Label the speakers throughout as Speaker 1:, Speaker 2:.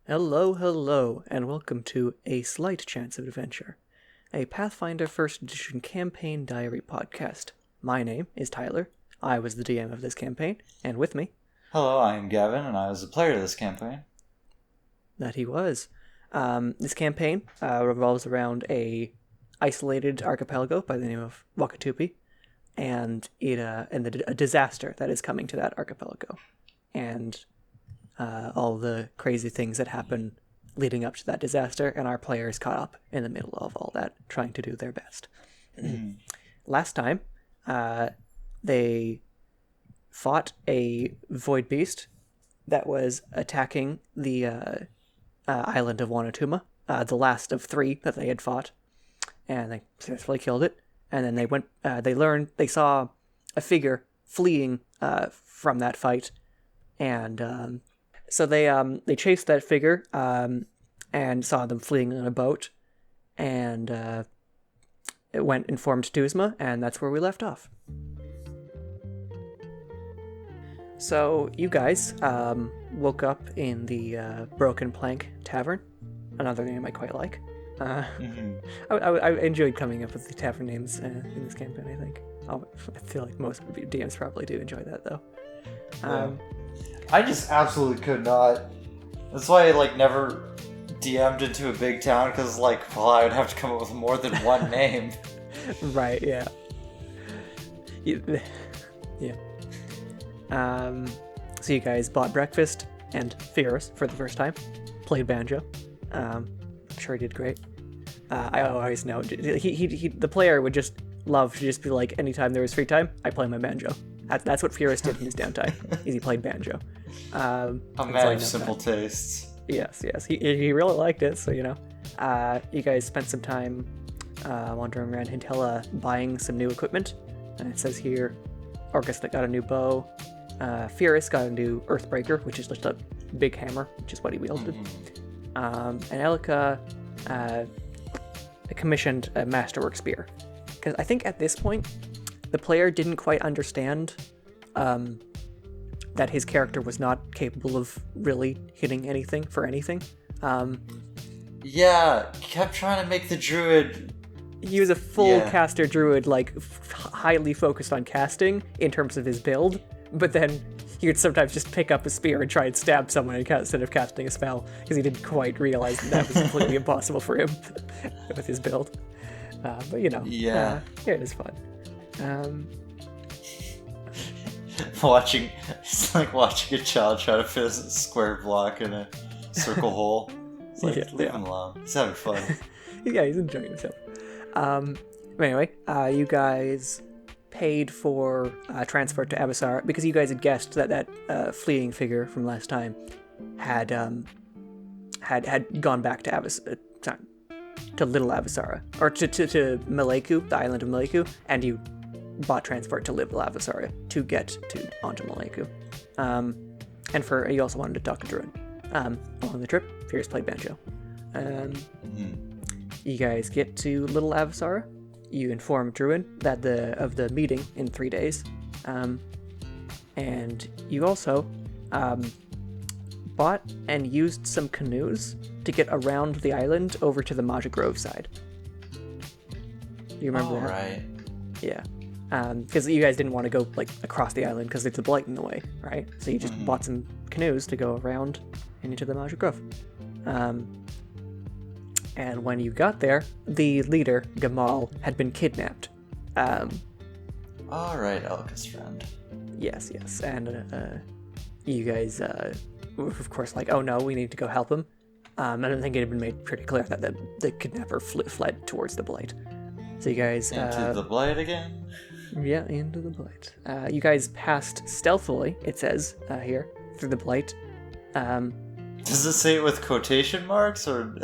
Speaker 1: Hello, hello, and welcome to A Slight Chance of Adventure, a Pathfinder 1st Edition campaign diary podcast. My name is Tyler. I was the DM of this campaign, and with me...
Speaker 2: Hello, I am Gavin, and I was the player of this campaign.
Speaker 1: That he was. This campaign revolves around a isolated archipelago by the name of Wakatupi, and a disaster that is coming to that archipelago, and all the crazy things that happen leading up to that disaster, and our players caught up in the middle of all that, trying to do their best. Last time, they fought a void beast that was attacking the island of Wanatuma, the last of 3 that they had fought, and they successfully killed it. And then they saw a figure fleeing from that fight, and so they chased that figure and saw them fleeing on a boat, and it informed Tuzma, and that's where we left off. So you guys woke up in the Broken Plank Tavern, another name I quite like. I enjoyed coming up with the tavern names in this campaign, I think. I feel like most DMs probably do enjoy that, though.
Speaker 2: I just absolutely could not. That's why I never DM'd into a big town, because I would have to come up with more than one name.
Speaker 1: Right, yeah. Yeah. So you guys bought breakfast and Fierce for the first time. Played banjo. I'm sure he did great. I always know the player would just love to just be like, anytime there was free time, I play my banjo. That's what Fierce did in his downtime. Is he played banjo.
Speaker 2: A man of simple tastes.
Speaker 1: Yes. He really liked it. So you guys spent some time wandering around Hintella buying some new equipment. And it says here, Orcus got a new bow. Fierce got a new Earthbreaker, which is just a big hammer, which is what he wielded. And Elika commissioned a Masterwork Spear. Because I think at this point, the player didn't quite understand that his character was not capable of really hitting anything for anything.
Speaker 2: Yeah, kept trying to make the druid...
Speaker 1: He was a full caster druid, highly focused on casting in terms of his build, but then he would sometimes just pick up a spear and try and stab someone instead of casting a spell, because he didn't quite realize that was completely impossible for him with his build. But it is fun.
Speaker 2: It's like watching a child try to fit a square block in a circle hole. It's leave him alone. He's having fun.
Speaker 1: Yeah, he's enjoying himself. Anyway, you guys paid for transport to Avasara because you guys had guessed that fleeing figure from last time had gone back to to Little Avasara, or to Maleku, the island of Maleku, and you bought transport to Little Avasara to get onto Maleku. And you also wanted to talk to Druid. Along the trip, Fierce played banjo. You guys get to Little Avasara. You inform Druid of the meeting in 3 days. And you also bought and used some canoes to get around the island over to the Maja Grove side. Do you remember that?
Speaker 2: Right.
Speaker 1: Yeah. Because you guys didn't want to go across the island because it's a blight in the way, right? So you just bought some canoes to go around and into the Maja Grove. And when you got there, the leader, Gamal, had been kidnapped.
Speaker 2: Alright, Elka's friend.
Speaker 1: Yes. And you guys were, of course, oh no, we need to go help him. I don't think it had been made pretty clear that the kidnapper fled towards the blight. So you guys...
Speaker 2: Into the blight again?
Speaker 1: Yeah, into the blight. You guys passed stealthily, it says here, through the blight.
Speaker 2: Does it say it with quotation marks, or...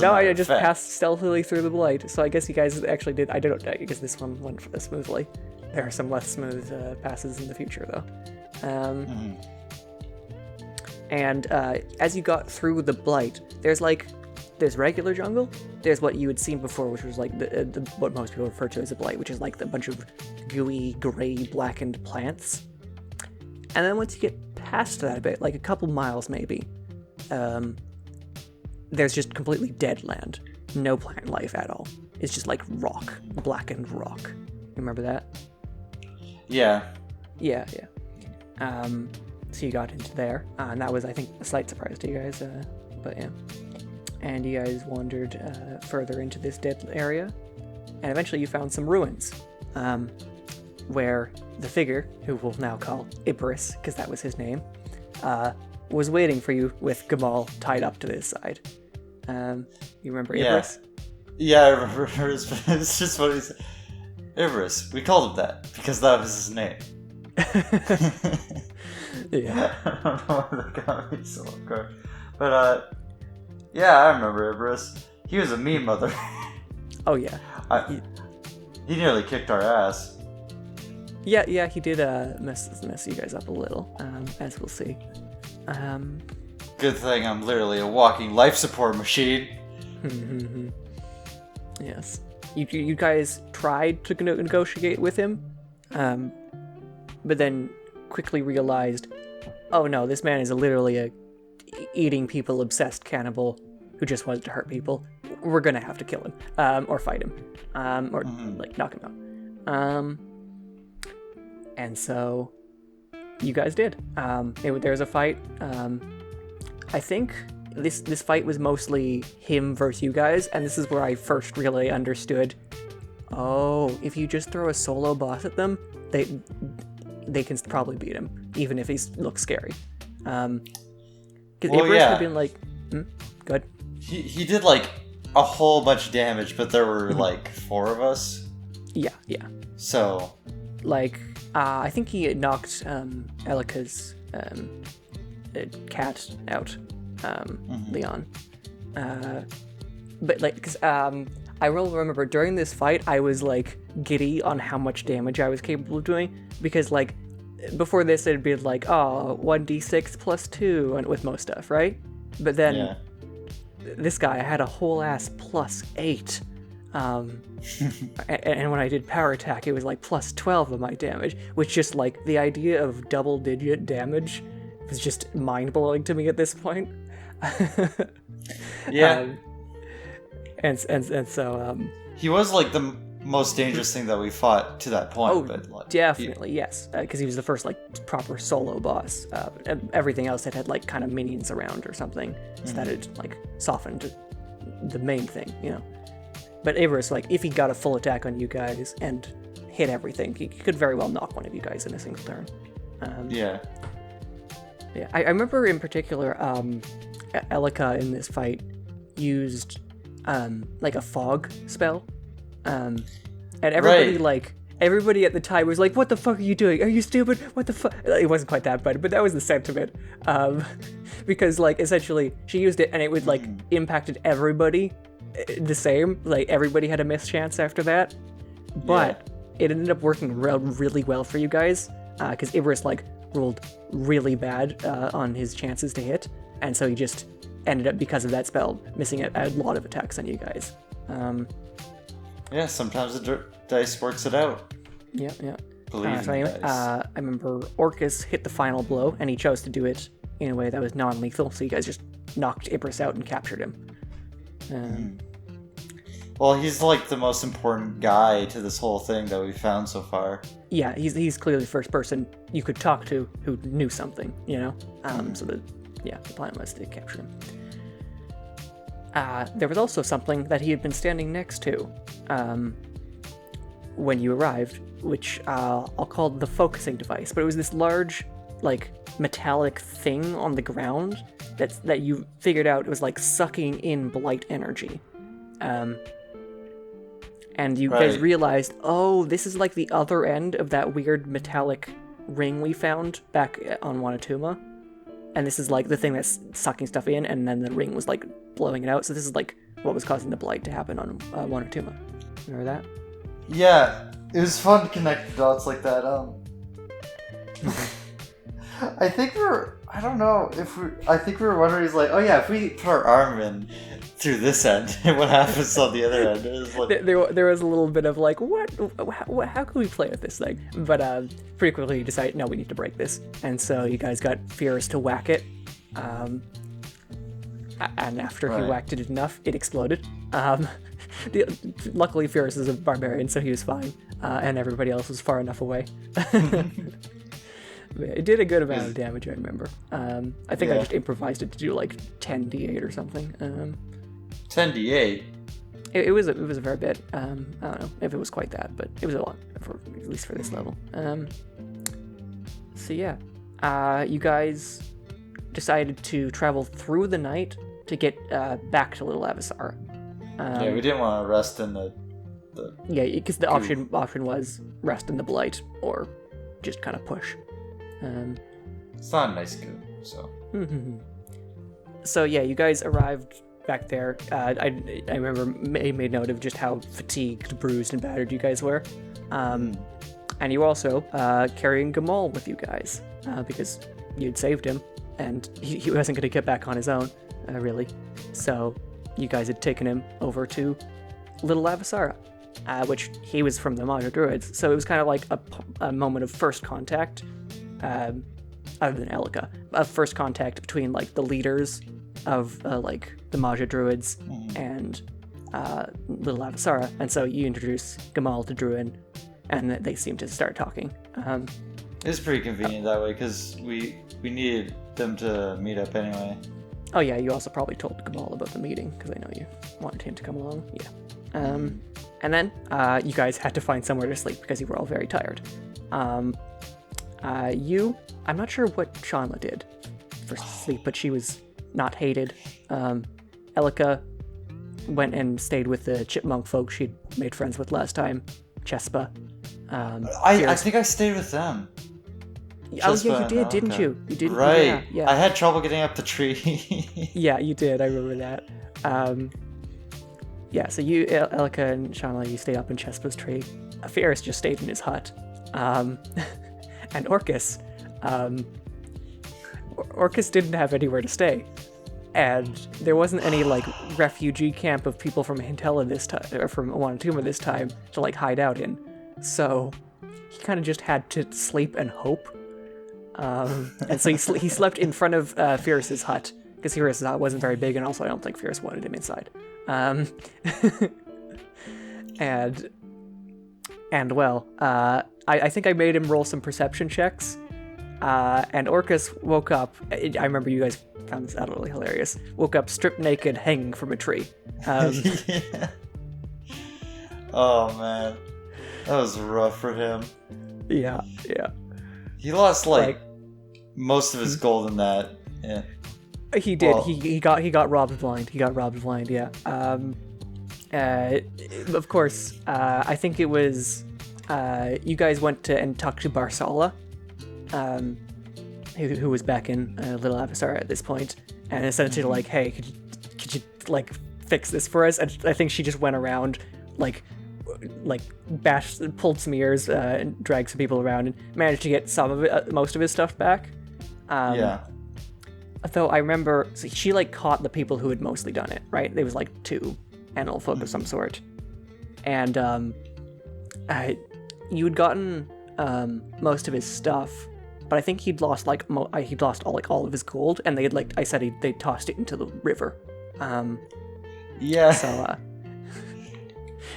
Speaker 1: No, I just passed stealthily through the blight, so I guess you guys actually did. I don't know, because this one went smoothly. There are some less smooth passes in the future, though. And as you got through the blight, there's regular jungle. There's what you had seen before, which was what most people refer to as a blight, which is the bunch of gooey, gray, blackened plants. And then once you get past that a bit, a couple miles maybe, there's just completely dead land. No plant life at all. It's just like rock, blackened rock. You remember that?
Speaker 2: Yeah.
Speaker 1: Yeah. So you got into there, and that was, I think, a slight surprise to you guys, but yeah. And you guys wandered further into this dead area, and eventually you found some ruins, where the figure, who we'll now call Iberus, because that was his name, was waiting for you with Gamal tied up to his side. You remember Iberus?
Speaker 2: Yeah, I remember Iberus. It's just what he said. Iberus. We called him that because that was his name.
Speaker 1: Yeah.
Speaker 2: I don't know why that got me so off guard. But, yeah, I remember Iberus. He was a mean mother.
Speaker 1: Oh, yeah.
Speaker 2: He nearly kicked our ass.
Speaker 1: Yeah, he did mess you guys up a little, as we'll see.
Speaker 2: Good thing I'm literally a walking life support machine.
Speaker 1: Yes. You guys tried to negotiate with him, but then quickly realized, oh no, this man is literally a eating people obsessed cannibal who just wants to hurt people. We're gonna have to kill him, or fight him, or like knock him out. And so you guys did. There was a fight. I think this fight was mostly him versus you guys, and this is where I first really understood. Oh, if you just throw a solo boss at them, they can probably beat him, even if he looks scary. Because Iberus had been like, good.
Speaker 2: He did like a whole bunch of damage, but there were like 4 of us.
Speaker 1: Yeah.
Speaker 2: So,
Speaker 1: like, I think he knocked Elika's cat out, Leon. But like, because I will remember during this fight, I was like giddy on how much damage I was capable of doing, because like before this it'd be like, oh, 1d6 plus 2 and with most stuff, right? But then this guy had a whole ass plus 8. And when I did power attack, it was like plus 12 of my damage, which just like the idea of double digit damage was just mind blowing to me at this point. And so
Speaker 2: he was like the most dangerous thing that we fought to that point.
Speaker 1: Oh,
Speaker 2: but like,
Speaker 1: definitely, yes, because he was the first like proper solo boss. Everything else had like kind of minions around or something, so that it like softened the main thing, you know. But Iberus, like, if he got a full attack on you guys and hit everything, he could very well knock one of you guys in a single turn.
Speaker 2: Yeah.
Speaker 1: I remember in particular, Elika in this fight used like a fog spell, and everybody everybody at the time was like, "What the fuck are you doing? Are you stupid? What the fuck?" It wasn't quite that bad, but that was the sentiment, because like essentially she used it and it would like impacted everybody the same. Like everybody had a miss chance after that, but it ended up working really well for you guys, because Iberus like rolled really bad on his chances to hit, and so he just ended up, because of that spell, missing a lot of attacks on you guys.
Speaker 2: Sometimes the dice works it out.
Speaker 1: Yeah.
Speaker 2: Believe
Speaker 1: so
Speaker 2: in
Speaker 1: anyway,
Speaker 2: dice.
Speaker 1: I remember Orcus hit the final blow, and he chose to do it in a way that was non-lethal, so you guys just knocked Iberus out and captured him.
Speaker 2: Well, he's like the most important guy to this whole thing that we've found so far.
Speaker 1: Yeah, he's clearly the first person you could talk to who knew something, you know? So the plan was to capture him. There was also something that he had been standing next to when you arrived, which I'll call the focusing device, but it was this large, like, metallic thing on the ground that you figured out was like sucking in blight energy. And you guys realized, oh, this is like the other end of that weird metallic ring we found back on Wanatuma. And this is like the thing that's sucking stuff in, and then the ring was like blowing it out. So this is like what was causing the blight to happen on Wanatuma. Remember that?
Speaker 2: Yeah, it was fun to connect the dots like that. I think we were wondering, he's like, oh yeah, if we put our arm in through this end, what happens on the other end? It was like...
Speaker 1: there was a little bit of like, what, how can we play with this thing? But pretty quickly you decided, no, we need to break this. And so you guys got Fierce to whack it. And after he
Speaker 2: Right.
Speaker 1: whacked it enough, it exploded. Luckily, Fierce is a barbarian, so he was fine, and everybody else was far enough away. It did a good amount of damage, I remember. I think I just improvised it to do like 10d8 or something.
Speaker 2: 10d8.
Speaker 1: It was a fair bit. I don't know if it was quite that, but it was a lot, at least for this level. So yeah, you guys decided to travel through the night to get back to Little Avasara.
Speaker 2: Yeah, we didn't want to rest in the
Speaker 1: Yeah, because the option was rest in the Blight or just kind of push.
Speaker 2: It's not a nice goo, so.
Speaker 1: So yeah, you guys arrived back there. I remember made note of just how fatigued, bruised, and battered you guys were. And you also carrying Gamal with you guys because you'd saved him, and he wasn't going to get back on his own, really. So you guys had taken him over to Little Avasara, which he was from the Maja Druids. So it was kind of like a moment of first contact. Other than Elika, of first contact between like the leaders of like the Maja Druids and Little Avasara, and so you introduce Gamal to Druin, and they seem to start talking.
Speaker 2: It was pretty convenient that way because we needed them to meet up anyway.
Speaker 1: Oh yeah, you also probably told Gamal about the meeting because I know you wanted him to come along. Yeah, and then you guys had to find somewhere to sleep because you were all very tired. I'm not sure what Shanla did for sleep, but she was not hated. Elika went and stayed with the chipmunk folk she'd made friends with last time, Chespa.
Speaker 2: I think I stayed with them.
Speaker 1: Oh yeah, you did, didn't you? You did,
Speaker 2: right?
Speaker 1: Yeah.
Speaker 2: I had trouble getting up the tree.
Speaker 1: Yeah, you did. I remember that. Yeah, so you, Elika and Shanla, you stayed up in Chespa's tree. Ferris just stayed in his hut. And Orcus, Orcus didn't have anywhere to stay, and there wasn't any like refugee camp of people from Hintella this time, or from Wanatuma this time, to like hide out in. So he kind of just had to sleep and hope. And so he slept in front of Fierce's hut because Fierce's hut wasn't very big, and also I don't think Fierce wanted him inside. And well, I think I made him roll some perception checks, and Orcus woke up. I remember you guys found this absolutely hilarious. Woke up stripped naked, hanging from a tree.
Speaker 2: Yeah. Oh man, that was rough for him.
Speaker 1: Yeah.
Speaker 2: He lost like most of his gold in that. Yeah.
Speaker 1: He did. Well, he got robbed blind. Yeah. Of course, I think it was you guys went to and talked to Barsala, who was back in Little Avasara at this point, and essentially like, hey, could you like fix this for us? And I think she just went around like pulled some ears and dragged some people around and managed to get some of it, most of his stuff back.
Speaker 2: Yeah.
Speaker 1: Though I remember, so she like caught the people who had mostly done it, right? There was like 2 animal folk of some sort, and you'd gotten most of his stuff, but I think he'd lost he'd lost all of his gold, and they had they tossed it into the river.
Speaker 2: Yeah.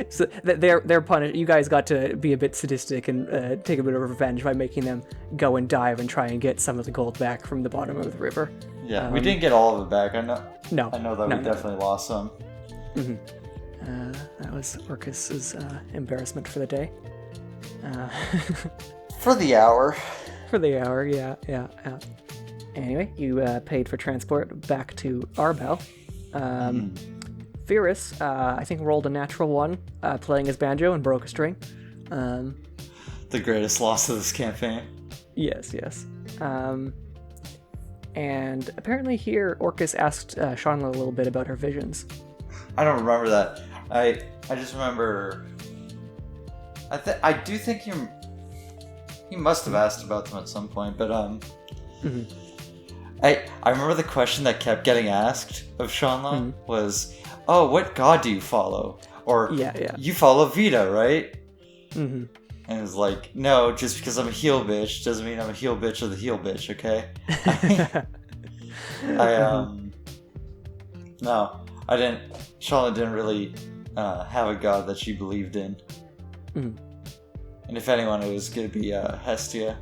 Speaker 1: So they're punished. You guys got to be a bit sadistic and take a bit of revenge by making them go and dive and try and get some of the gold back from the bottom of the river.
Speaker 2: Yeah, we didn't get all of it back. I know.
Speaker 1: No.
Speaker 2: I know that we definitely lost some.
Speaker 1: Mm-hmm. That was Orcus's embarrassment for the day.
Speaker 2: For the hour.
Speaker 1: For the hour, yeah. Anyway, you paid for transport back to Arbel. Virus, I think, rolled a natural 1, playing his banjo and broke a string.
Speaker 2: The greatest loss of this campaign.
Speaker 1: Yes. And apparently here, Orcus asked Shanla a little bit about her visions.
Speaker 2: I don't remember that. I just remember... I do think he must have asked about them at some point, but I remember the question that kept getting asked of Shanla was, oh, what god do you follow? Or, you follow Vita, right? Mm-hmm. And it was like, no, just because I'm a heel bitch doesn't mean I'm a heel bitch of the heel bitch, okay? No, I didn't. Shalna didn't really have a god that she believed in.
Speaker 1: Mm.
Speaker 2: And if anyone, it was going to be Hestia.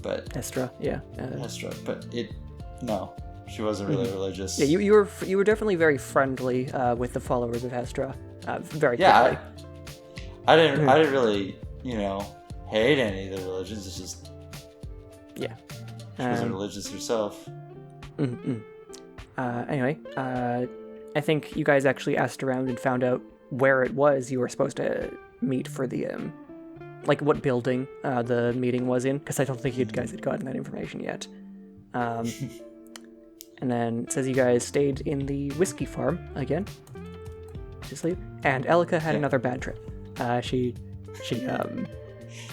Speaker 2: But
Speaker 1: Hestra, yeah.
Speaker 2: Hestra, but no, she wasn't really religious.
Speaker 1: Yeah, you were definitely very friendly with the followers of Hestra. Very quickly.
Speaker 2: I didn't really, hate any of the religions. It's just she wasn't religious herself.
Speaker 1: Anyway, I think you guys actually asked around and found out where it was you were supposed to meet for the what building the meeting was in, because I don't think you guys had gotten that information yet. And then it says you guys stayed in the whiskey farm again to sleep, and Elika had another bad trip. She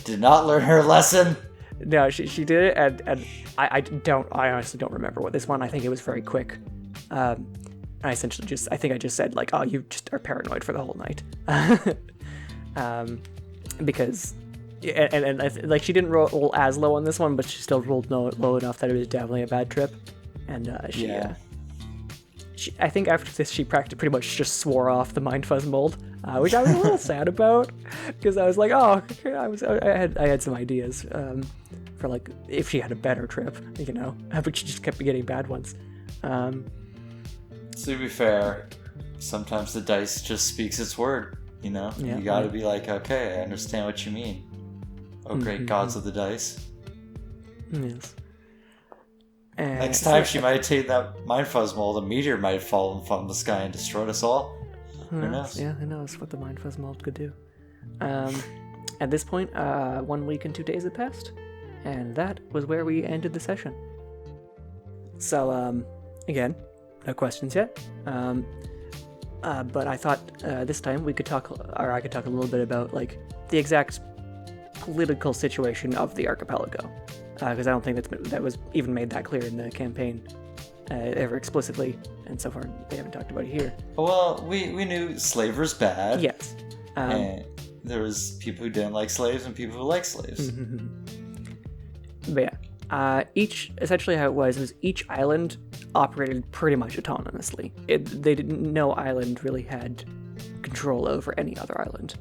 Speaker 2: did not learn her lesson.
Speaker 1: No, she did it, and I honestly don't remember what this one. I think it was very quick. I essentially I think I just said like, oh, you just are paranoid for the whole night. Because like she didn't roll as low on this one, but she still rolled low enough that it was definitely a bad trip. And I think after this she pretty much just swore off the Mind Fuzz mold, which I was a little sad about, because I was like, oh, I had some ideas for like if she had a better trip, but she just kept getting bad ones.
Speaker 2: To be fair, sometimes the dice just speaks its word. You gotta be like, okay, I understand what you mean. Oh, great gods of the dice.
Speaker 1: Yes.
Speaker 2: Next time she might take that Mind Fuzz mold, a meteor might have fallen from the sky and destroyed us all. Who knows?
Speaker 1: Yeah, who knows what the Mind Fuzz mold could do. At this point, 1 week and 2 days had passed, and that was where we ended the session. So, again, no questions yet. But I thought this time I could talk a little bit about like the exact political situation of the archipelago, because I don't think that was even made that clear in the campaign ever explicitly, and so far they haven't talked about it here.
Speaker 2: Well, we knew slavery's bad.
Speaker 1: Yes.
Speaker 2: And there was people who didn't like slaves and people who liked slaves.
Speaker 1: But yeah, essentially how it was each island operated pretty much autonomously. No island really had control over any other island.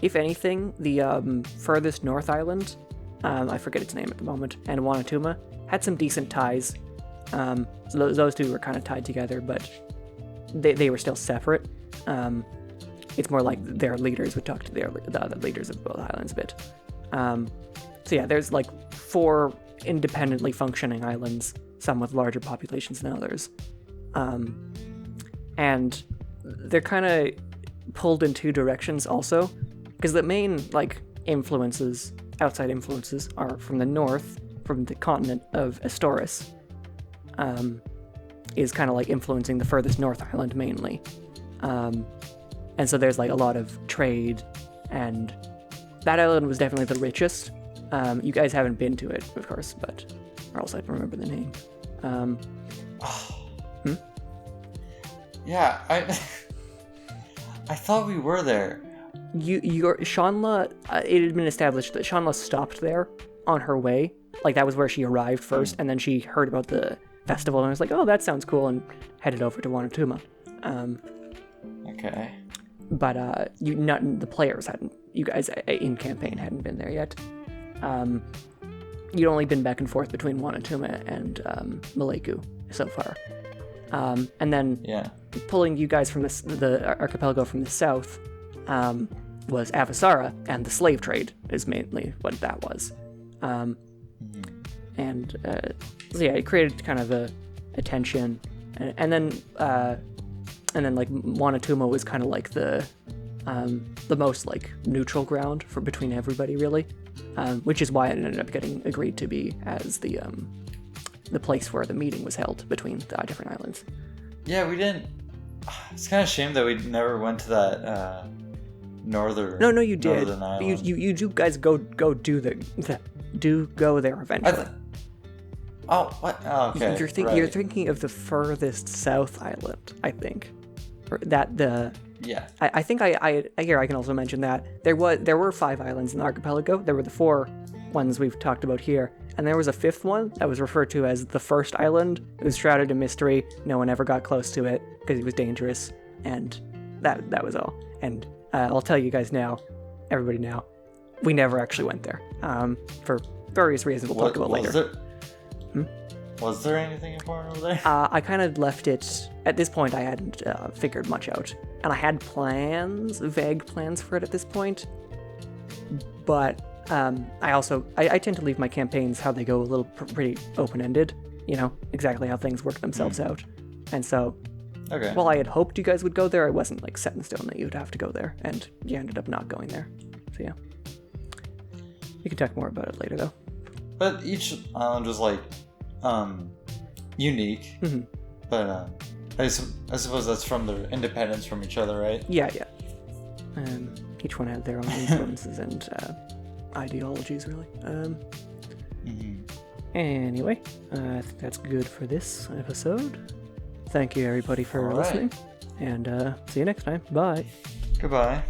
Speaker 1: If anything, the furthest north island, I forget its name at the moment, and Wanatuma, had some decent ties. So those two were kind of tied together, but they were still separate. It's more like their leaders would talk to the other leaders of both islands a bit. So yeah, there's like 4 independently functioning islands, some with larger populations than others. And they're kind of pulled in 2 directions also, because the main outside influences are from the north, from the continent of Astoris, is kind of like influencing the furthest north island mainly. And so there's like a lot of trade, and that island was definitely the richest. You guys haven't been to it, of course, or else I don't remember the name.
Speaker 2: Yeah, I thought we were there.
Speaker 1: Shanla, it had been established that Shanla stopped there on her way. Like, that was where she arrived first, and then she heard about the festival and was like, oh, that sounds cool, and headed over to Wanatuma.
Speaker 2: Okay.
Speaker 1: But the players hadn't, you guys in campaign hadn't been there yet. You'd only been back and forth between Wanatuma and Maleku so far. And then pulling you guys from the archipelago from the south was Avasara, and the slave trade is mainly what that was. And so yeah, it created kind of a tension, and then like Wanatuma was kind of like the most like neutral ground between everybody really, which is why it ended up getting agreed to be as the place where the meeting was held between the different islands.
Speaker 2: Yeah, we didn't. It's kind of a shame that we never went to that northern.
Speaker 1: No, you did.
Speaker 2: Island.
Speaker 1: You do guys go do go there eventually.
Speaker 2: What? Oh, okay.
Speaker 1: You're thinking of the furthest south island, I think.
Speaker 2: Yeah.
Speaker 1: I think I can also mention that there were 5 islands in the archipelago. There were the 4 ones we've talked about here. And there was a fifth one that was referred to as the First Island. It was shrouded in mystery. No one ever got close to it because it was dangerous. And that was all. And I'll tell you guys now, everybody now, we never actually went there. For various reasons we'll talk about later.
Speaker 2: Was there anything important over there?
Speaker 1: I kind of left it... At this point, I hadn't figured much out. And I had plans, vague plans for it at this point. But I tend to leave my campaigns how they go a little pretty open-ended. You know, exactly how things work themselves out. And so, while I had hoped you guys would go there, I wasn't like set in stone that you would have to go there. And you ended up not going there. So yeah. We can talk more about it later, though.
Speaker 2: But each island was like... unique, but I suppose that's from their independence from each other, right?
Speaker 1: Yeah. Each one had their own influences and ideologies, really. Anyway, I think that's good for this episode. Thank you, everybody, for listening, and see you next time. Bye.
Speaker 2: Goodbye.